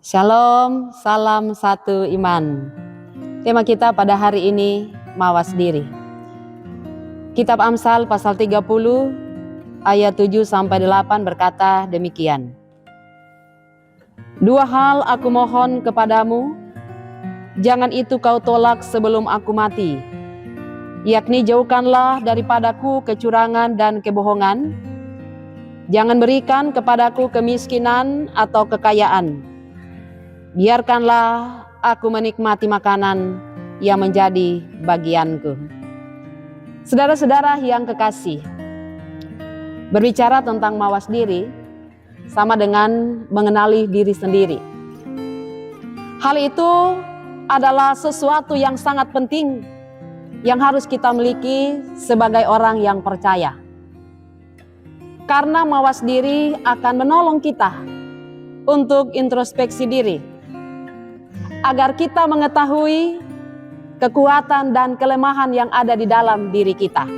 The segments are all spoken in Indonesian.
Shalom, salam satu iman. Tema kita pada hari ini, mawas diri. Kitab Amsal pasal 30 ayat 7-8 berkata demikian. Dua hal aku mohon kepadamu, jangan itu kau tolak sebelum aku mati, yakni jauhkanlah daripadaku kecurangan dan kebohongan, jangan berikan kepadaku kemiskinan atau kekayaan. Biarkanlah aku menikmati makanan yang menjadi bagianku. Saudara-saudara yang kekasih, berbicara tentang mawas diri sama dengan mengenali diri sendiri. Hal itu adalah sesuatu yang sangat penting yang harus kita miliki sebagai orang yang percaya. Karena mawas diri akan menolong kita untuk introspeksi diri, agar kita mengetahui kekuatan dan kelemahan yang ada di dalam diri kita.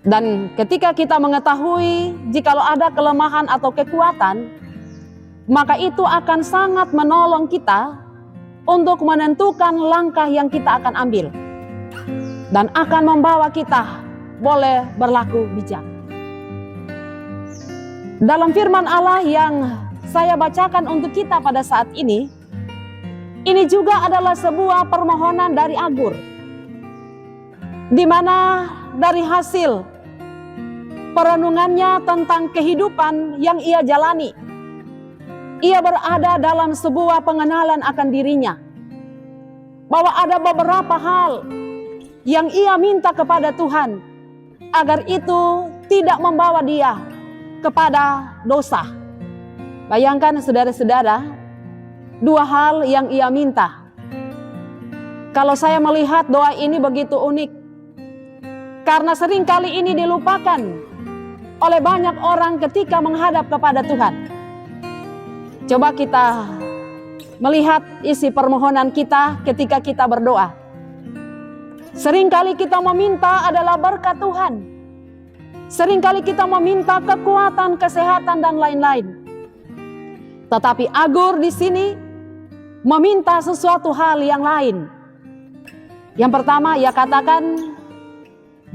Dan ketika kita mengetahui jikalau ada kelemahan atau kekuatan, maka itu akan sangat menolong kita untuk menentukan langkah yang kita akan ambil, dan akan membawa kita boleh berlaku bijak. Dalam firman Allah yang saya bacakan untuk kita pada saat ini juga adalah sebuah permohonan dari Agur, di mana dari hasil perenungannya tentang kehidupan yang ia jalani, ia berada dalam sebuah pengenalan akan dirinya, bahwa ada beberapa hal yang ia minta kepada Tuhan agar itu tidak membawa dia kepada dosa. Bayangkan saudara-saudara, dua hal yang ia minta. Kalau saya melihat doa ini begitu unik, karena seringkali ini dilupakan oleh banyak orang ketika menghadap kepada Tuhan. Coba kita melihat isi permohonan kita ketika kita berdoa. Seringkali kita meminta adalah berkat Tuhan. Seringkali kita meminta kekuatan, kesehatan, dan lain-lain. Tetapi Agur di sini meminta sesuatu hal yang lain. Yang pertama, ia katakan,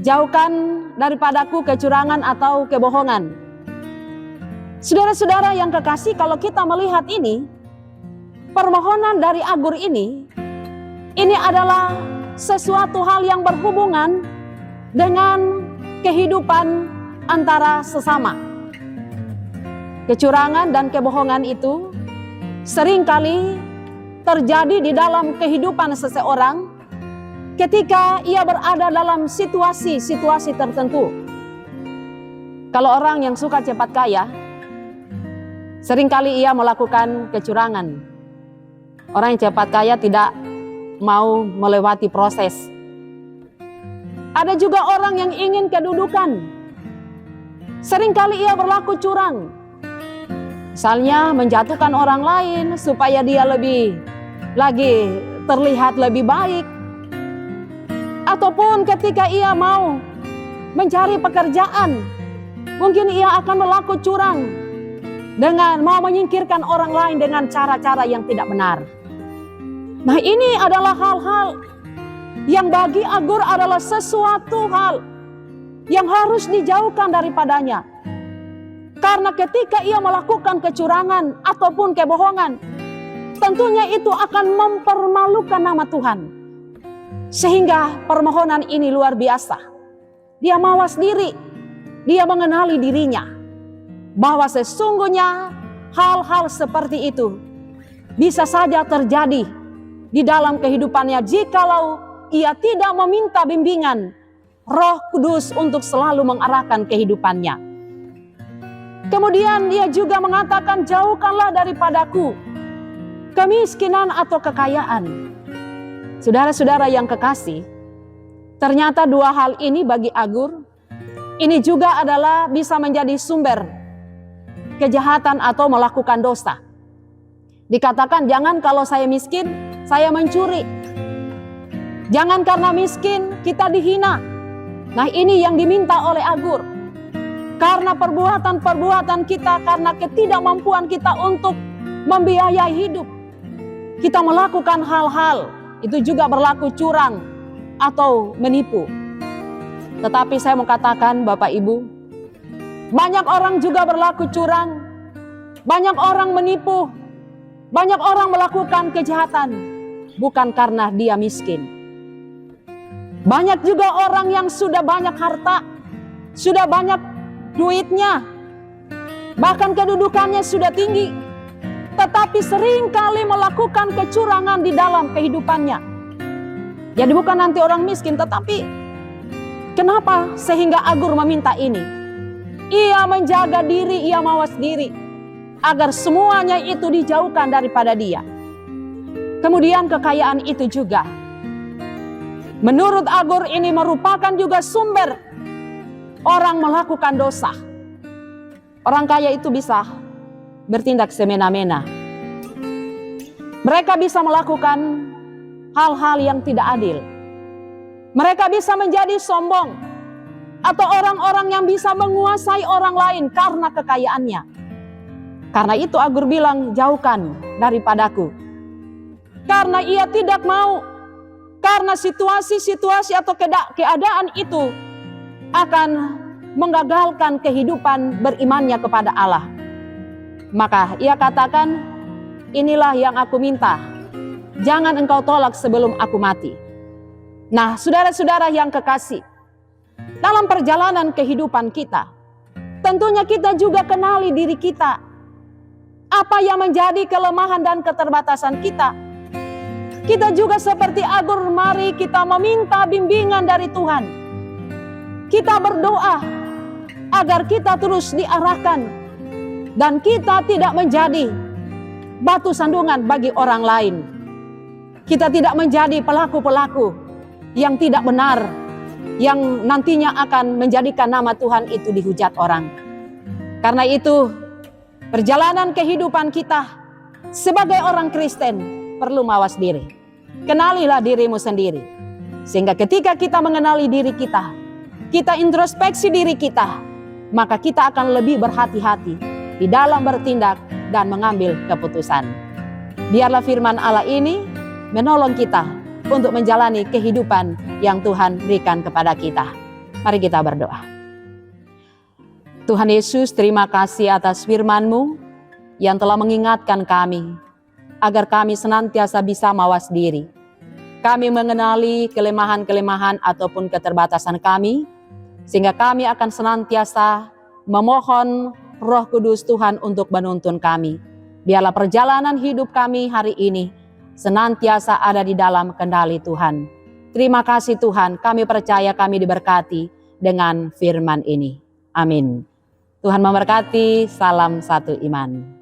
jauhkan daripadaku kecurangan atau kebohongan. Saudara-saudara yang kekasih, kalau kita melihat ini, permohonan dari Agur ini adalah sesuatu hal yang berhubungan dengan kehidupan antara sesama. Kecurangan dan kebohongan itu seringkali terjadi di dalam kehidupan seseorang ketika ia berada dalam situasi-situasi tertentu. Kalau orang yang suka cepat kaya, seringkali ia melakukan kecurangan. Orang yang cepat kaya tidak mau melewati proses. Ada juga orang yang ingin kedudukan. Seringkali ia berlaku curang. Misalnya menjatuhkan orang lain supaya dia lebih lagi terlihat lebih baik. Ataupun ketika ia mau mencari pekerjaan, mungkin ia akan berlaku curang dengan mau menyingkirkan orang lain dengan cara-cara yang tidak benar. Nah, ini adalah hal-hal yang bagi Agur adalah sesuatu hal yang harus dijauhkan daripadanya. Karena ketika ia melakukan kecurangan ataupun kebohongan, tentunya itu akan mempermalukan nama Tuhan. Sehingga permohonan ini luar biasa. Dia mawas diri, dia mengenali dirinya, bahwa sesungguhnya hal-hal seperti itu bisa saja terjadi di dalam kehidupannya jikalau ia tidak meminta bimbingan Roh Kudus untuk selalu mengarahkan kehidupannya. Kemudian dia juga mengatakan, jauhkanlah daripadaku kemiskinan atau kekayaan. Saudara-saudara yang kekasih, ternyata dua hal ini bagi Agur, ini juga adalah bisa menjadi sumber kejahatan atau melakukan dosa. Dikatakan, jangan kalau saya miskin, saya mencuri. Jangan karena miskin kita dihina. Nah, ini yang diminta oleh Agur. Karena perbuatan-perbuatan kita, karena ketidakmampuan kita untuk membiayai hidup. Kita melakukan hal-hal, itu juga berlaku curang atau menipu. Tetapi saya mau katakan Bapak Ibu, banyak orang juga berlaku curang, banyak orang menipu, banyak orang melakukan kejahatan, bukan karena dia miskin. Banyak juga orang yang sudah banyak harta, sudah banyak duitnya, bahkan kedudukannya sudah tinggi, tetapi seringkali melakukan kecurangan di dalam kehidupannya. Jadi bukan nanti orang miskin, tetapi kenapa sehingga Agur meminta ini? Ia menjaga diri, ia mawas diri, agar semuanya itu dijauhkan daripada dia. Kemudian kekayaan itu juga, menurut Agur ini merupakan juga sumber orang melakukan dosa. Orang kaya itu bisa bertindak semena-mena. Mereka bisa melakukan hal-hal yang tidak adil. Mereka bisa menjadi sombong, atau orang-orang yang bisa menguasai orang lain karena kekayaannya. Karena itu Agur bilang, jauhkan daripadaku. Karena ia tidak mau, karena situasi-situasi atau keadaan itu akan menggagalkan kehidupan berimannya kepada Allah. Maka ia katakan, inilah yang aku minta, jangan engkau tolak sebelum aku mati. Nah, saudara-saudara yang kekasih, dalam perjalanan kehidupan kita, tentunya kita juga kenali diri kita. Apa yang menjadi kelemahan dan keterbatasan kita. Kita juga seperti Agur, mari kita meminta bimbingan dari Tuhan. Kita berdoa agar kita terus diarahkan dan kita tidak menjadi batu sandungan bagi orang lain. Kita tidak menjadi pelaku-pelaku yang tidak benar, yang nantinya akan menjadikan nama Tuhan itu dihujat orang. Karena itu, perjalanan kehidupan kita sebagai orang Kristen perlu mawas diri. Kenalilah dirimu sendiri. Sehingga ketika kita mengenali diri kita, kita introspeksi diri kita, maka kita akan lebih berhati-hati di dalam bertindak dan mengambil keputusan. Biarlah firman Allah ini menolong kita untuk menjalani kehidupan yang Tuhan berikan kepada kita. Mari kita berdoa. Tuhan Yesus, terima kasih atas firman-Mu yang telah mengingatkan kami agar kami senantiasa bisa mawas diri. Kami mengenali kelemahan-kelemahan ataupun keterbatasan kami, sehingga kami akan senantiasa memohon Roh Kudus Tuhan untuk menuntun kami. Biarlah perjalanan hidup kami hari ini senantiasa ada di dalam kendali Tuhan. Terima kasih Tuhan, kami percaya kami diberkati dengan firman ini. Amin. Tuhan memberkati, salam satu iman.